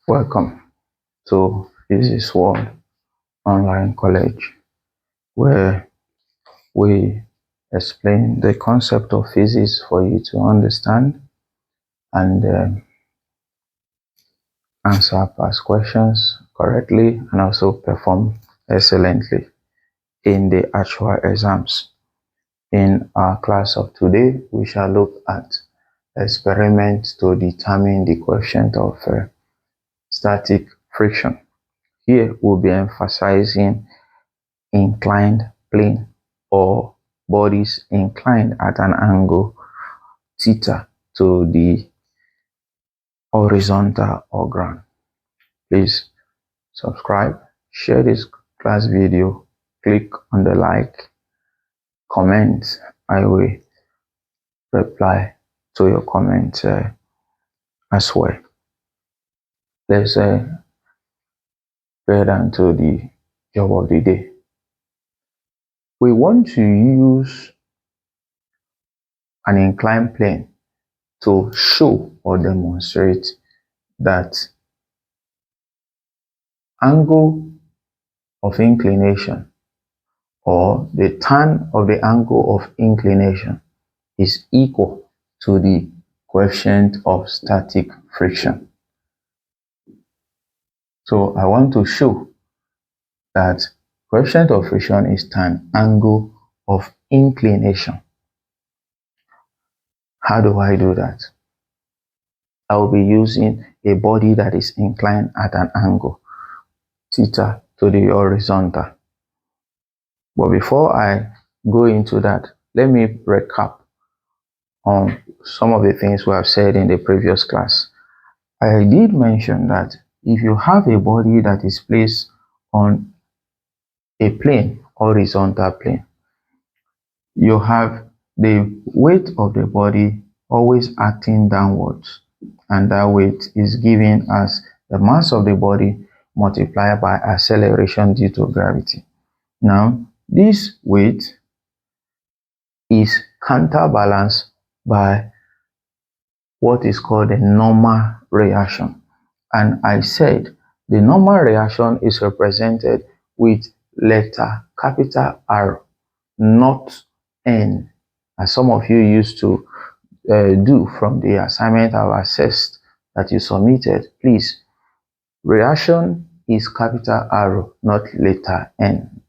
Welcome to SS1 online college, where we explain the concept of physics for you to understand and answer past questions correctly and also perform excellently in the actual exams. In our class of today, we shall look at experiments to determine the coefficient of static friction. Here we'll be emphasizing inclined plane or bodies inclined at an angle theta to the horizontal or ground. Please subscribe, share this class video, click on the like, comment. I will reply to your comment as well. Let's get down to the job of the day. We want to use an inclined plane to show or demonstrate that angle of inclination or the tan of the angle of inclination is equal to the coefficient of static friction. So I want to show that coefficient of friction is tan angle of inclination. How do I do that? I will be using a body that is inclined at an angle theta to the horizontal. But before I go into that, let me recap on some of the things we have said in the previous class. I did mention that if you have a body that is placed on a plane, horizontal plane, you have the weight of the body always acting downwards, and that weight is given as the mass of the body multiplied by acceleration due to gravity. Now, this weight is counterbalanced by what is called a normal reaction. And I said the normal reaction is represented with letter capital R, not N, as some of you used to do from the assignment I've assessed that you submitted. Please, reaction is capital R, not letter N.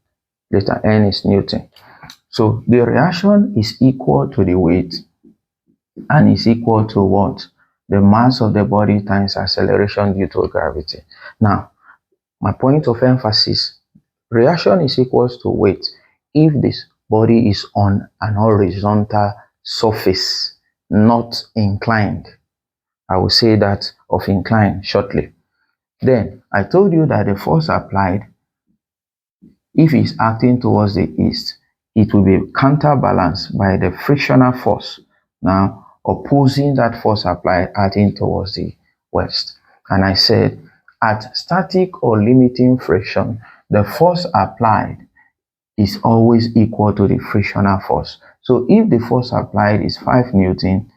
Letter N is Newton. So the reaction is equal to the weight and is equal to what? The mass of the body times acceleration due to gravity. Now, my point of emphasis, reaction is equal to weight if this body is on an horizontal surface, not inclined. I will say that of inclined shortly. Then, I told you that the force applied, if it's acting towards the east, it will be counterbalanced by the frictional force, now opposing that force applied acting towards the west. And I said, at static or limiting friction, the force applied is always equal to the frictional force. So if the force applied is 5 Newton,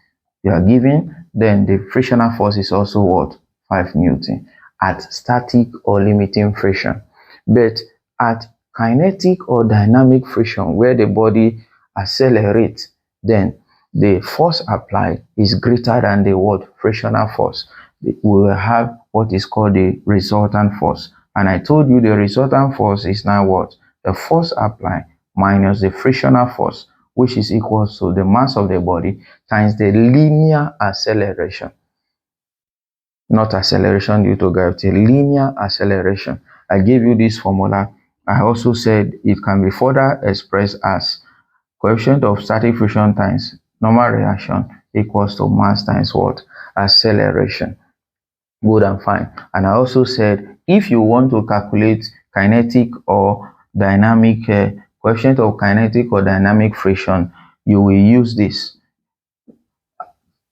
you are given, then the frictional force is also what? 5 Newton at static or limiting friction. But at kinetic or dynamic friction, where the body accelerates, then the force applied is greater than the what? Frictional force. We will have what is called the resultant force. And I told you the resultant force is now what? The force applied minus the frictional force, which is equal to the mass of the body times the linear acceleration. Not acceleration due to gravity, linear acceleration. I gave you this formula. I also said it can be further expressed as coefficient of static friction times normal reaction equals to mass times what? Acceleration. Good and fine. And I also said if you want to calculate kinetic or dynamic coefficient of kinetic or dynamic friction, you will use this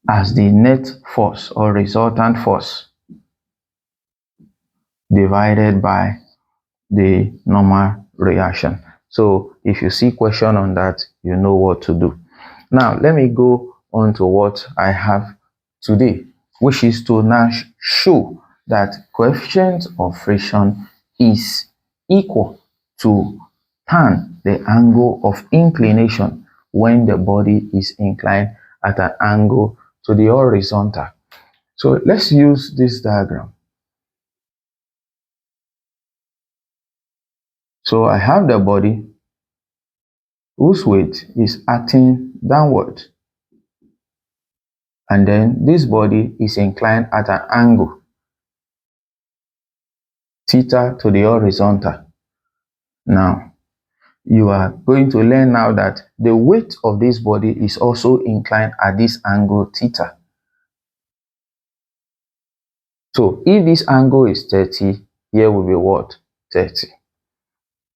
as the net force or resultant force divided by the normal reaction. So if you see question on that, you know what to do. Now let me go on to what I have today, which is to now show that coefficient of friction is equal to tan, the angle of inclination, when the body is inclined at an angle to the horizontal. So let's use this diagram. So I have the body whose weight is acting downward, and then this body is inclined at an angle theta to the horizontal. Now you are going to learn now that the weight of this body is also inclined at this angle theta. So if this angle is 30, here will be what? 30.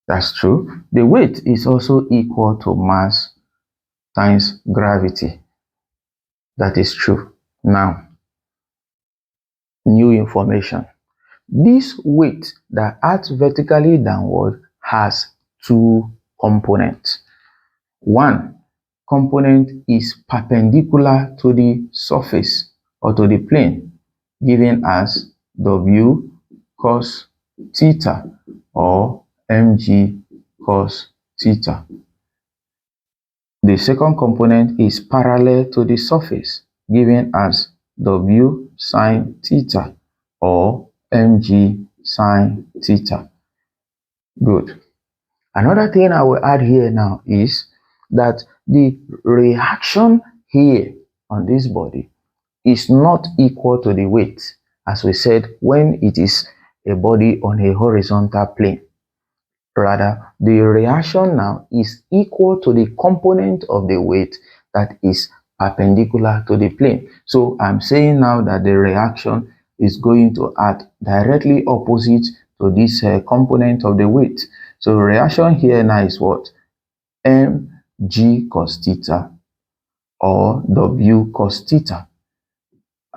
That's true. The weight is also equal to mass times gravity. That is true. Now, new information. This weight that acts vertically downward has two components. One component is perpendicular to the surface or to the plane, given as W cos theta or mg cos theta. The second component is parallel to the surface, given as W sin theta or mg sin theta. Good. Another thing I will add here now is that the reaction here on this body is not equal to the weight, as we said, when it is a body on a horizontal plane. Rather, the reaction now is equal to the component of the weight that is perpendicular to the plane. So I'm saying now that the reaction is going to act directly opposite to this component of the weight. So reaction here now is what? Mg cos theta or W cos theta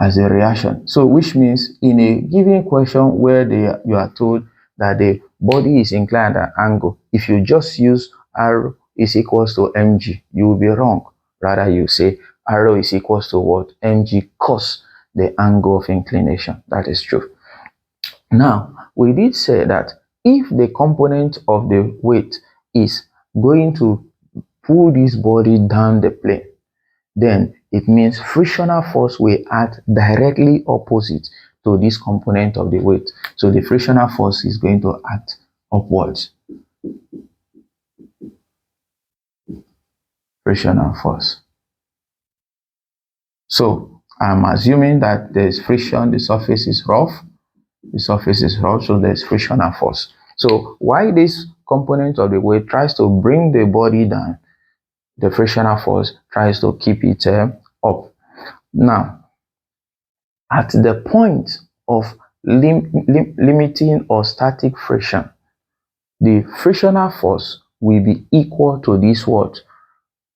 as a reaction. So which means in a given question where you are told that the body is inclined at an angle, if you just use R is equals to mg, you will be wrong. Rather, you say R is equals to what? Mg cos the angle of inclination. That is true. Now, we did say that if the component of the weight is going to pull this body down the plane, then it means frictional force will act directly opposite to this component of the weight. So the frictional force is going to act upwards. Frictional force. So I'm assuming that there's friction, the surface is rough. The surface is rough, so there's frictional force. So while this component of the weight tries to bring the body down, the frictional force tries to keep it up. Now, at the point of limiting or static friction, the frictional force will be equal to this what?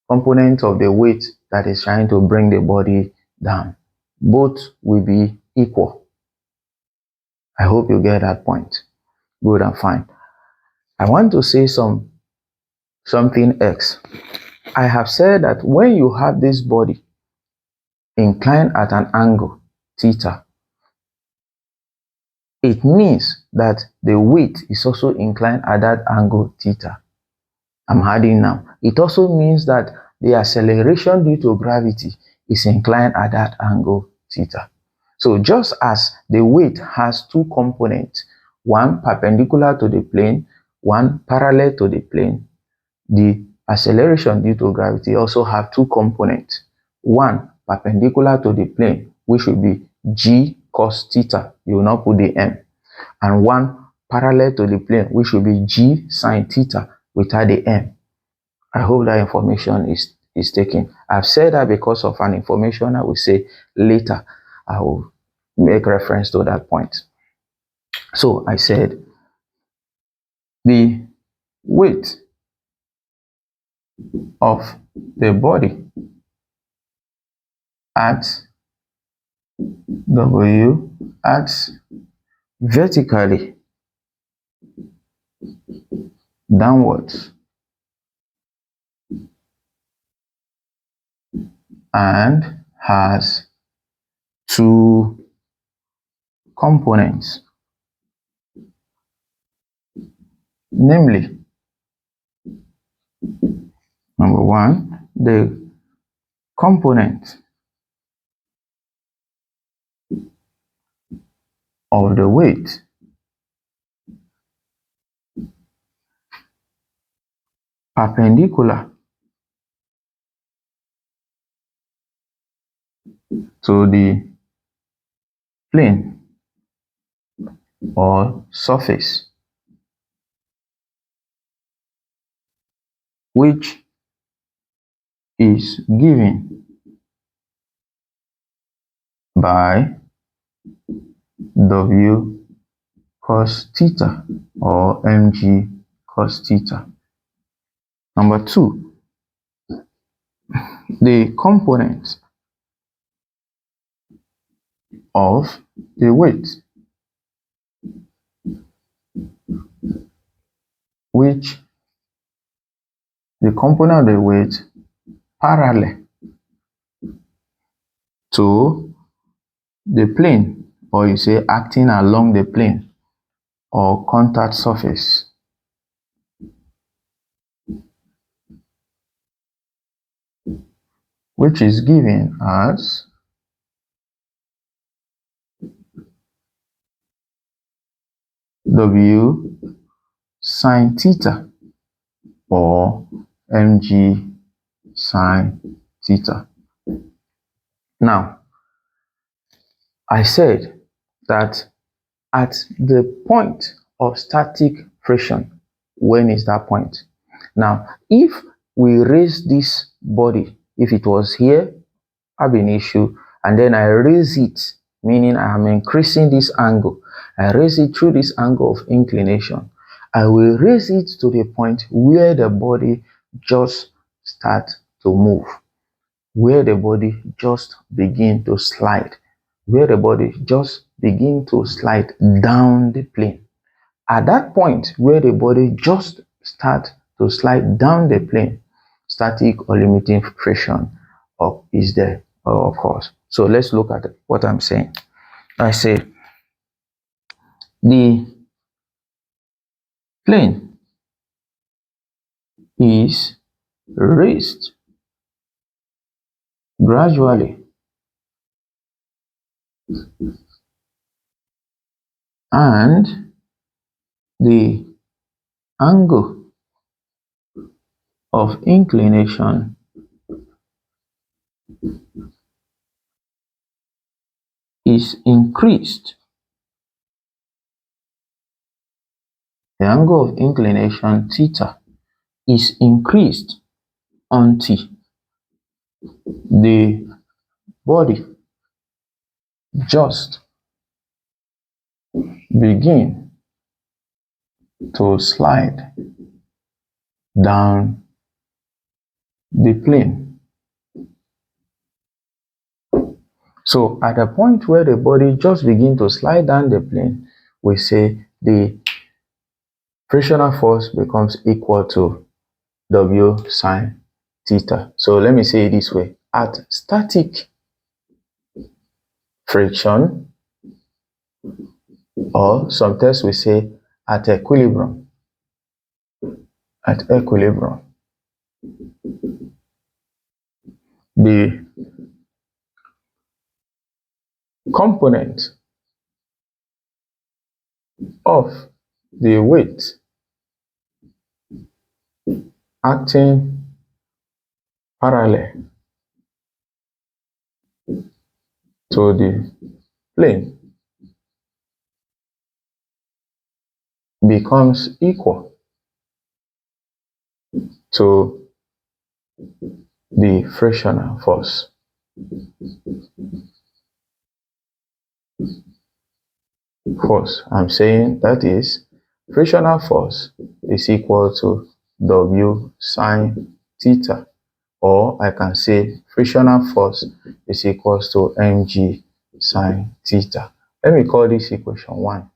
Component of the weight that is trying to bring the body down. Both will be equal. I hope you get that point. Good and fine. I want to say something else. I have said that when you have this body inclined at an angle theta, it means that the weight is also inclined at that angle theta. I'm adding now. It also means that the acceleration due to gravity is inclined at that angle theta. So just as the weight has two components, one perpendicular to the plane, one parallel to the plane, the acceleration due to gravity also have two components. One perpendicular to the plane, which will be g cos theta, you will not put the m, and one parallel to the plane, which will be g sin theta without the m. I hope that information is taken. I've said that because of an information I will say later. I will make reference to that point. So I said the weight of the body at W acts vertically downwards and has two components, namely, number one, the component of the weight perpendicular to the plane or surface which is given by W cos theta or mg cos theta. Number two, the component of the weight which the component of the weight parallel to the plane, or you say acting along the plane or contact surface, which is given as W sin theta or mg sin theta. Now, I said that at the point of static friction, when is that point? Now, if we raise this body, if it was here, have an issue, and then I raise it, meaning I am increasing this angle, I raise it through this angle of inclination, I will raise it to the point where the body just start to move, where the body just begin to slide, where the body just begin to slide down the plane. At that point where the body just start to slide down the plane, static or limiting friction is there, of course. So let's look at what I'm saying. I say the plane is raised gradually and the angle of inclination is increased. The angle of inclination theta is increased until the body just begin to slide down the plane. So at the point where the body just begin to slide down the plane, we say the frictional force becomes equal to W sin theta. So let me say it this way. At static friction, or sometimes we say at equilibrium, the component of the weight acting parallel to the plane becomes equal to the frictional force. I'm saying that is frictional force is equal to W sin theta, or I can say frictional force is equal to mg sin theta. Let me call this equation 1.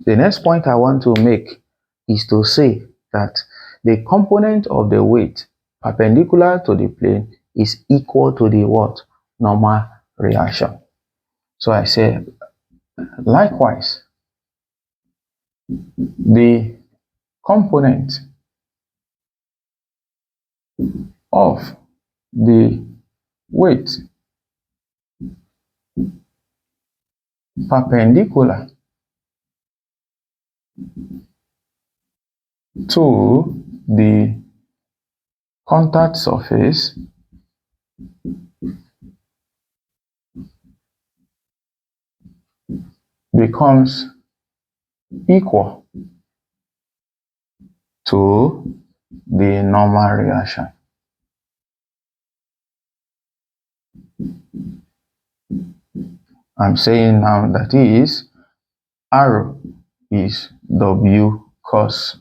The next point I want to make is to say that the component of the weight perpendicular to the plane is equal to the what? Normal reaction. So I say, likewise, the component of the weight perpendicular to the contact surface becomes equal to the normal reaction. I'm saying now that is R is W cos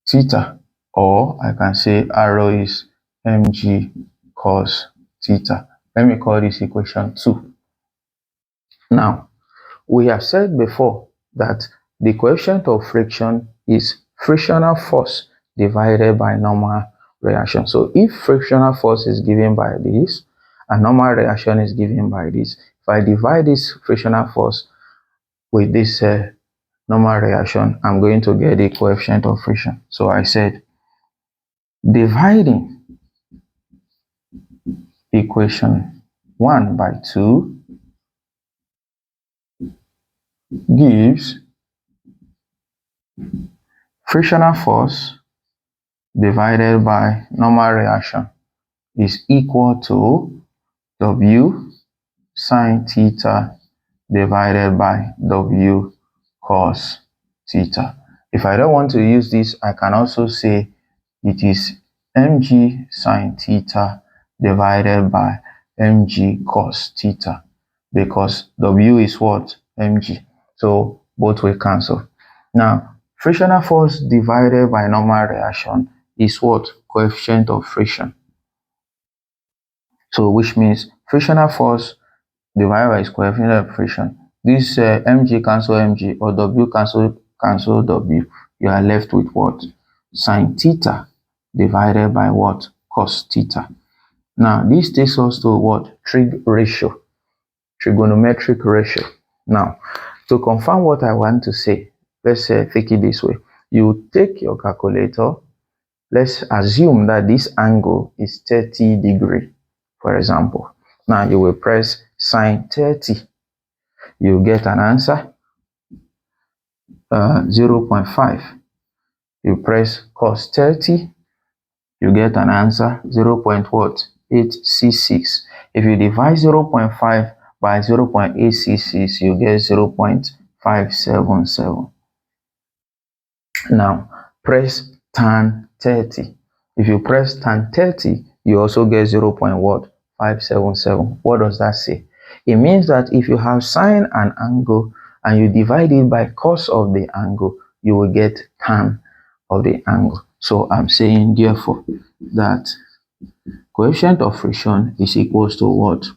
theta, or I can say R is mg cos theta. Let me call this equation 2. Now, we have said before that the coefficient of friction is frictional force divided by normal reaction. So if frictional force is given by this and normal reaction is given by this, if I divide this frictional force with this normal reaction, I'm going to get the coefficient of friction. So I said dividing equation 1 by 2 gives frictional force divided by normal reaction is equal to W sine theta divided by W cos theta. If I don't want to use this, I can also say it is mg sine theta divided by mg cos theta, because W is what? Mg. So both will cancel. Now, frictional force divided by normal reaction is what? Coefficient of friction. So which means frictional force divided by its coefficient of friction. This mg cancel mg, or W cancel W. You are left with what? Sine theta divided by what? Cos theta. Now this takes us to what? Trig ratio, trigonometric ratio. Now, to confirm what I want to say, let's take it this way. You take your calculator. Let's assume that this angle is 30 degrees, for example. Now you will press sine 30. You get an answer 0.5. You press cos 30. You get an answer 0.866. If you divide 0.5 by 0.866, you get 0.577. Now press tan 30. If you press tan 30, you also get 0.577. What does that say? It means that if you have sine an angle and you divide it by cos of the angle, you will get tan of the angle. So I'm saying therefore that coefficient of friction is equals to what?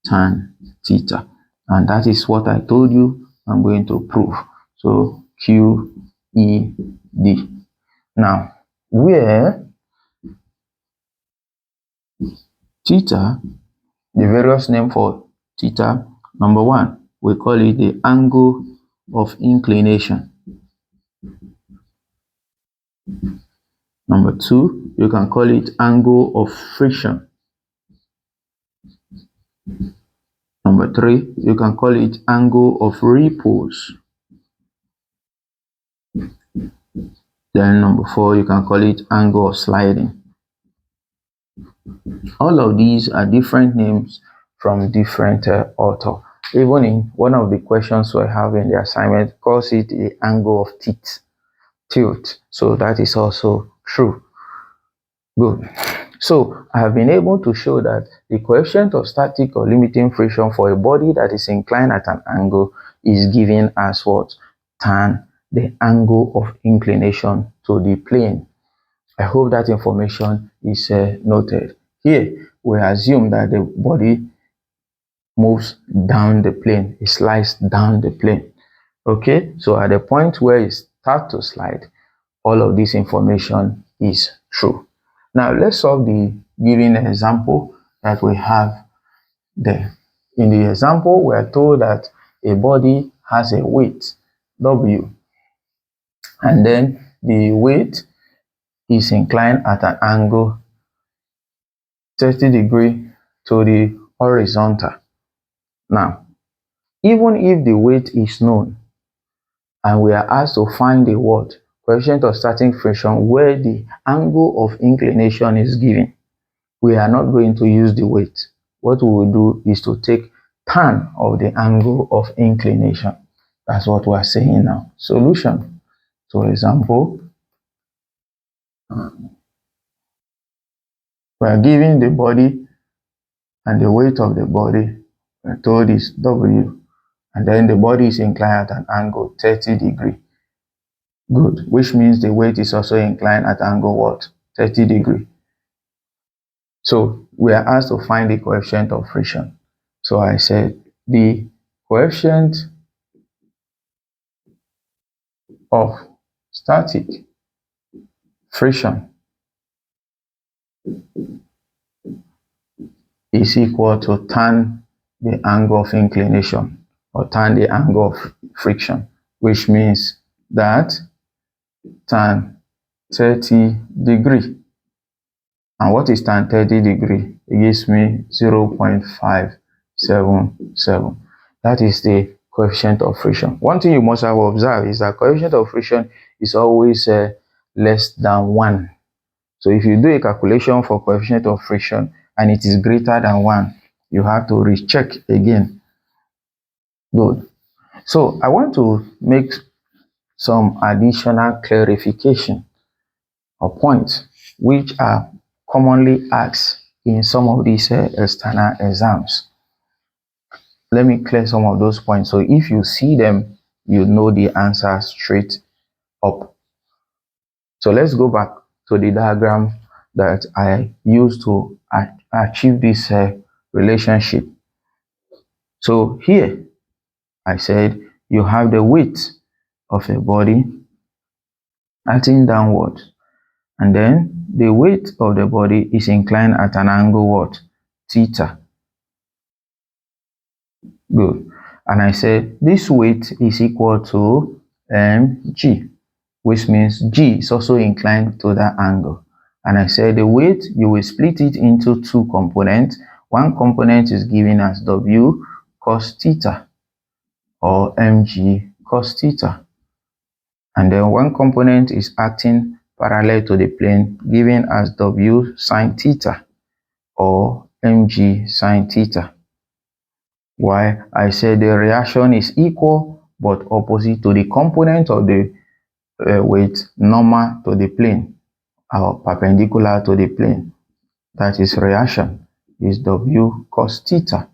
Tan theta. And that is what I told you I'm going to prove. So QED. Now, where theta, the various name for theta, number 1, we call it the angle of inclination. Number 2, you can call it angle of friction. Number 3, you can call it angle of repose. Then number 4, you can call it angle of sliding. All of these are different names from different author. Even in one of the questions we have in the assignment, calls it the angle of tilt. So that is also true. Good. So I have been able to show that the coefficient of static or limiting friction for a body that is inclined at an angle is given as what? Tan the angle of inclination to the plane. I hope that information is noted. Here, we assume that the body moves down the plane. It slides down the plane. Okay, so at the point where it starts to slide, all of this information is true. Now, let's solve the given example that we have there. In the example, we are told that a body has a weight, W, and then the weight is inclined at an angle 30 degrees to the horizontal. Now, even if the weight is known and we are asked to find the what? Coefficient of starting friction where the angle of inclination is given, we are not going to use the weight. What we will do is to take tan of the angle of inclination. That's what we are saying now. Solution. So, example, we are given the body and the weight of the body. We are told is W, and then the body is inclined at an angle 30 degrees. Good, which means the weight is also inclined at angle what? 30 degrees. So we are asked to find the coefficient of friction. So I said the coefficient of static friction is equal to tan the angle of inclination or tan the angle of friction, which means that tan 30 degrees. And what is tan 30 degrees? It gives me 0.577. That is the coefficient of friction. One thing you must have observed is that coefficient of friction is always less than 1. So if you do a calculation for coefficient of friction and it is greater than 1, you have to recheck again. Good. So I want to make some additional clarification or points which are commonly asked in some of these external exams. Let me clear some of those points. So if you see them, you know the answer straight up. So let's go back to the diagram that I used to achieve this relationship. So here, I said you have the weight of a body acting downward, and then the weight of the body is inclined at an angle what? Theta. Good. And I said this weight is equal to mg, which means g is also inclined to that angle. And I said the weight, you will split it into two components. One component is given as w cos theta or mg cos theta. And then one component is acting parallel to the plane, given as w sine theta or mg sine theta. Why? I said the reaction is equal but opposite to the component of the weight normal to the plane or perpendicular to the plane. That is reaction is w cos theta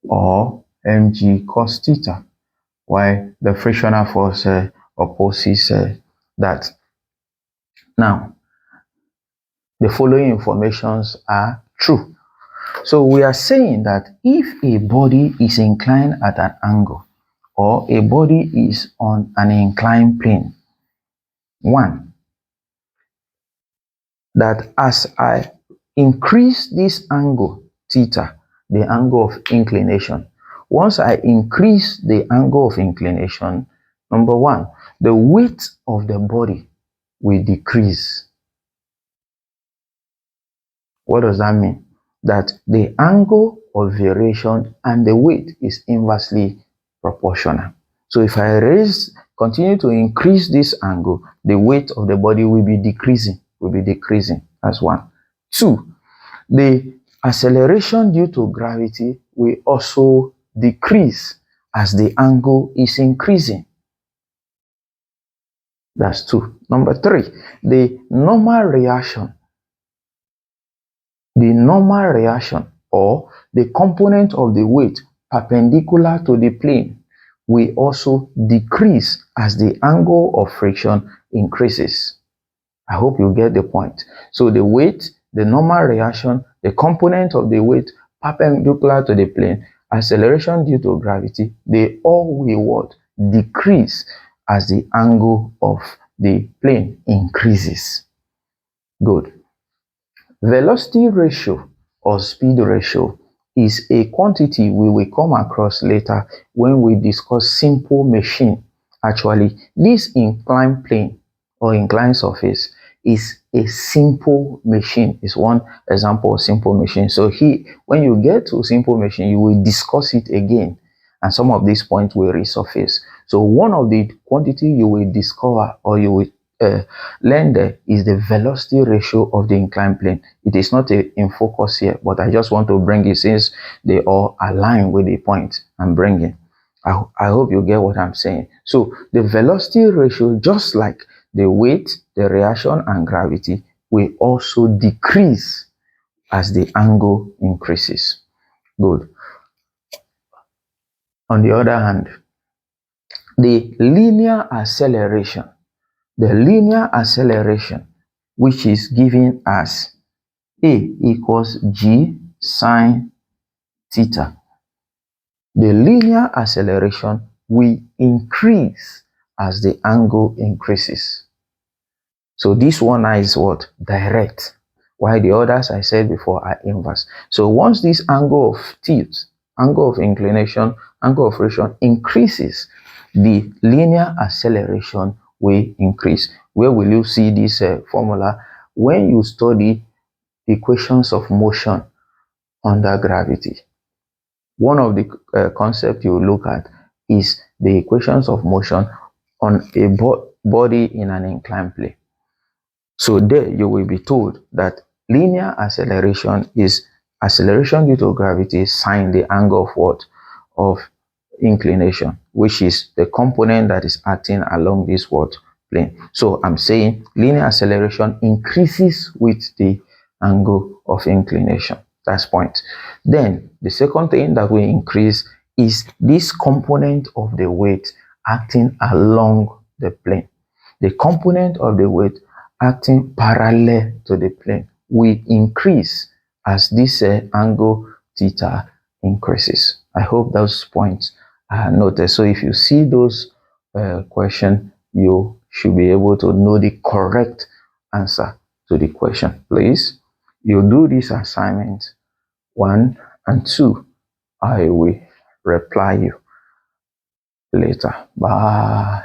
or mg cos theta, while the frictional force opposes that. Now, the following informations are true. So we are saying that if a body is inclined at an angle or a body is on an inclined plane, one, that as I increase this angle theta, the angle of inclination, once I increase the angle of inclination, number one, the weight of the body will decrease. What does that mean? That the angle of variation and the weight is inversely proportional. So if I continue to increase this angle, the weight of the body will be decreasing. That's one. Two, the acceleration due to gravity will also decrease as the angle is increasing. That's two. Number three, the normal reaction or the component of the weight perpendicular to the plane will also decrease as the angle of friction increases. I hope you get the point. So the weight, the normal reaction, the component of the weight perpendicular to the plane, acceleration due to gravity, they all will what? Decrease as the angle of the plane increases. Good. Velocity ratio or speed ratio is a quantity we will come across later when we discuss simple machine. Actually, this inclined plane or inclined surface is a simple machine. Is one example of simple machine. So here, when you get to simple machine, you will discuss it again, and some of these points will resurface. So one of the quantity you will discover or you will learn there is the velocity ratio of the inclined plane. It is not in focus here, but I just want to bring it since they all align with the point I'm bringing. I hope you get what I'm saying. So the velocity ratio, just like the weight, the reaction, and gravity, will also decrease as the angle increases. Good. On the other hand, the linear acceleration, which is given as A equals G sine theta. The linear acceleration will increase as the angle increases. So this one is what? Direct. While the others I said before are inverse. So once this angle of tilt, angle of inclination, angle of rotation increases, the linear acceleration will increase. Where will you see this formula? When you study equations of motion under gravity. One of the concepts you look at is the equations of motion on a body in an inclined plane. So there you will be told that linear acceleration is acceleration due to gravity sine the angle of what? Of inclination, which is the component that is acting along this what? Plane. So I'm saying linear acceleration increases with the angle of inclination. That's point. Then the second thing that will increase is this component of the weight acting along the plane. The component of the weight acting parallel to the plane will increase as this angle theta increases. I hope those points are noted. So if you see those questions, you should be able to know the correct answer to the question. Please, you do this assignment 1 and 2. I will reply you later. Bye.